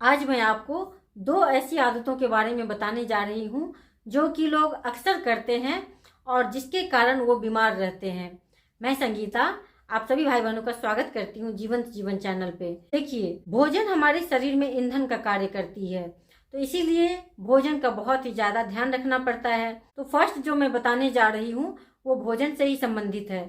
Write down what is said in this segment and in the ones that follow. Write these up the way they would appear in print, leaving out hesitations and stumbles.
आज मैं आपको दो ऐसी आदतों के बारे में बताने जा रही हूँ जो कि लोग अक्सर करते हैं और जिसके कारण वो बीमार रहते हैं। मैं संगीता आप सभी भाई बहनों का स्वागत करती हूँ जीवंत जीवन चैनल पे। देखिए, भोजन हमारे शरीर में ईंधन का कार्य करती है, तो इसीलिए भोजन का बहुत ही ज्यादा ध्यान रखना पड़ता है। तो फर्स्ट जो मैं बताने जा रही हूँ वो भोजन से ही संबंधित है।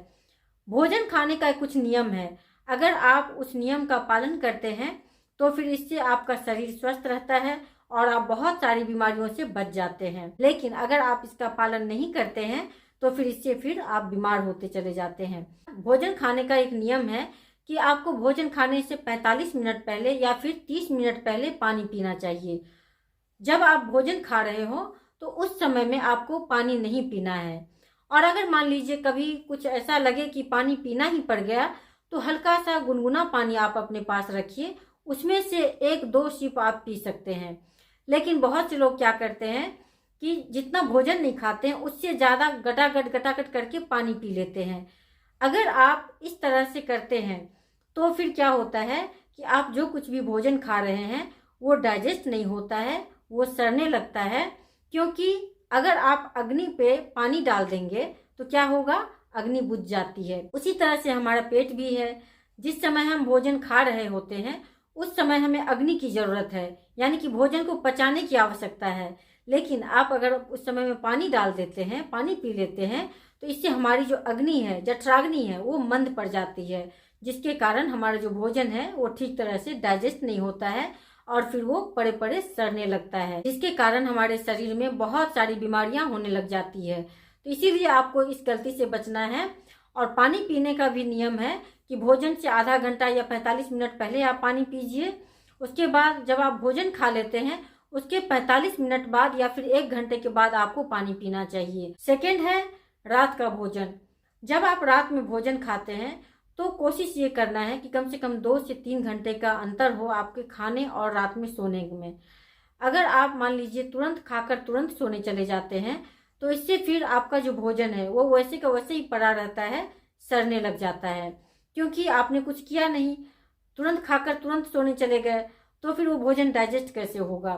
भोजन खाने का कुछ नियम है, अगर आप उस नियम का पालन करते हैं तो फिर इससे आपका शरीर स्वस्थ रहता है और आप बहुत सारी बीमारियों से बच जाते हैं। लेकिन अगर आप इसका पालन नहीं करते हैं तो फिर इससे फिर आप बीमार होते चले जाते हैं। भोजन खाने का एक नियम है कि आपको भोजन खाने से 45 मिनट पहले या फिर 30 मिनट पहले पानी पीना चाहिए। जब आप भोजन खा रहे हो तो उस समय में आपको पानी नहीं पीना है। और अगर मान लीजिए कभी कुछ ऐसा लगे कि पानी पीना ही पड़ गया तो हल्का सा गुनगुना पानी आप अपने पास रखिए, उसमें से 1-2 सिप आप पी सकते हैं। लेकिन बहुत से लोग क्या करते हैं कि जितना भोजन नहीं खाते हैं उससे ज़्यादा गटागट करके पानी पी लेते हैं। अगर आप इस तरह से करते हैं तो फिर क्या होता है कि आप जो कुछ भी भोजन खा रहे हैं वो डाइजेस्ट नहीं होता है, वो सड़ने लगता है। क्योंकि अगर आप अग्नि पे पानी डाल देंगे तो क्या होगा, अग्नि बुझ जाती है। उसी तरह से हमारा पेट भी है। जिस समय हम भोजन खा रहे होते हैं उस समय हमें अग्नि की जरूरत है, यानी कि भोजन को पचाने की आवश्यकता है। लेकिन आप अगर उस समय में पानी डाल देते हैं, पानी पी लेते हैं, तो इससे हमारी जो अग्नि है, जठराग्नि है, वो मंद पड़ जाती है, जिसके कारण हमारा जो भोजन है वो ठीक तरह से डाइजेस्ट नहीं होता है और फिर वो पड़े पड़े सड़ने लगता है, जिसके कारण हमारे शरीर में बहुत सारी बीमारियां होने लग जाती है। तो इसीलिए आपको इस गलती से बचना है। और पानी पीने का भी नियम है कि भोजन से आधा घंटा या 45 मिनट पहले आप पानी पीजिए। उसके बाद जब आप भोजन खा लेते हैं उसके 45 मिनट बाद या फिर 1 घंटे के बाद आपको पानी पीना चाहिए। सेकेंड है रात का भोजन। जब आप रात में भोजन खाते हैं तो कोशिश ये करना है कि कम से कम 2 से 3 घंटे का अंतर हो आपके खाने और रात में सोने में। अगर आप मान लीजिए तुरंत खाकर तुरंत सोने चले जाते हैं तो इससे फिर आपका जो भोजन है वो वैसे का वैसे ही पड़ा रहता है, सड़ने लग जाता है। क्योंकि आपने कुछ किया नहीं, तुरंत खाकर तुरंत सोने चले गए तो फिर वो भोजन डाइजेस्ट कैसे होगा।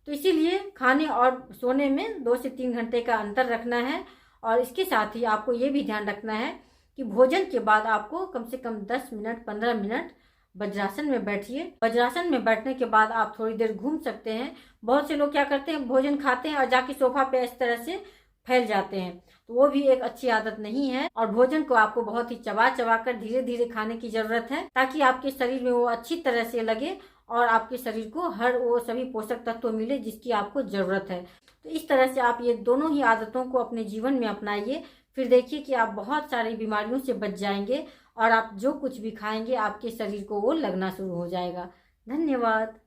तो इसीलिए खाने और सोने में 2 से 3 घंटे का अंतर रखना है। और इसके साथ ही आपको ये भी ध्यान रखना है कि भोजन के बाद आपको कम से कम 10 मिनट 15 मिनट वज्रासन में बैठिए। वज्रासन में बैठने के बाद आप थोड़ी देर घूम सकते हैं। बहुत से लोग क्या करते हैं, भोजन खाते हैं और जाके सोफा पे इस तरह से फैल जाते हैं, तो वो भी एक अच्छी आदत नहीं है। और भोजन को आपको बहुत ही चबा चबा कर धीरे धीरे खाने की जरूरत है, ताकि आपके शरीर में वो अच्छी तरह से लगे और आपके शरीर को हर वो सभी पोषक तत्व मिले जिसकी आपको जरूरत है। तो इस तरह से आप ये दोनों ही आदतों को अपने जीवन में अपनाइए, फिर देखिए कि आप बहुत सारी बीमारियों से बच जाएंगे और आप जो कुछ भी खाएंगे आपके शरीर को वो लगना शुरू हो जाएगा। धन्यवाद।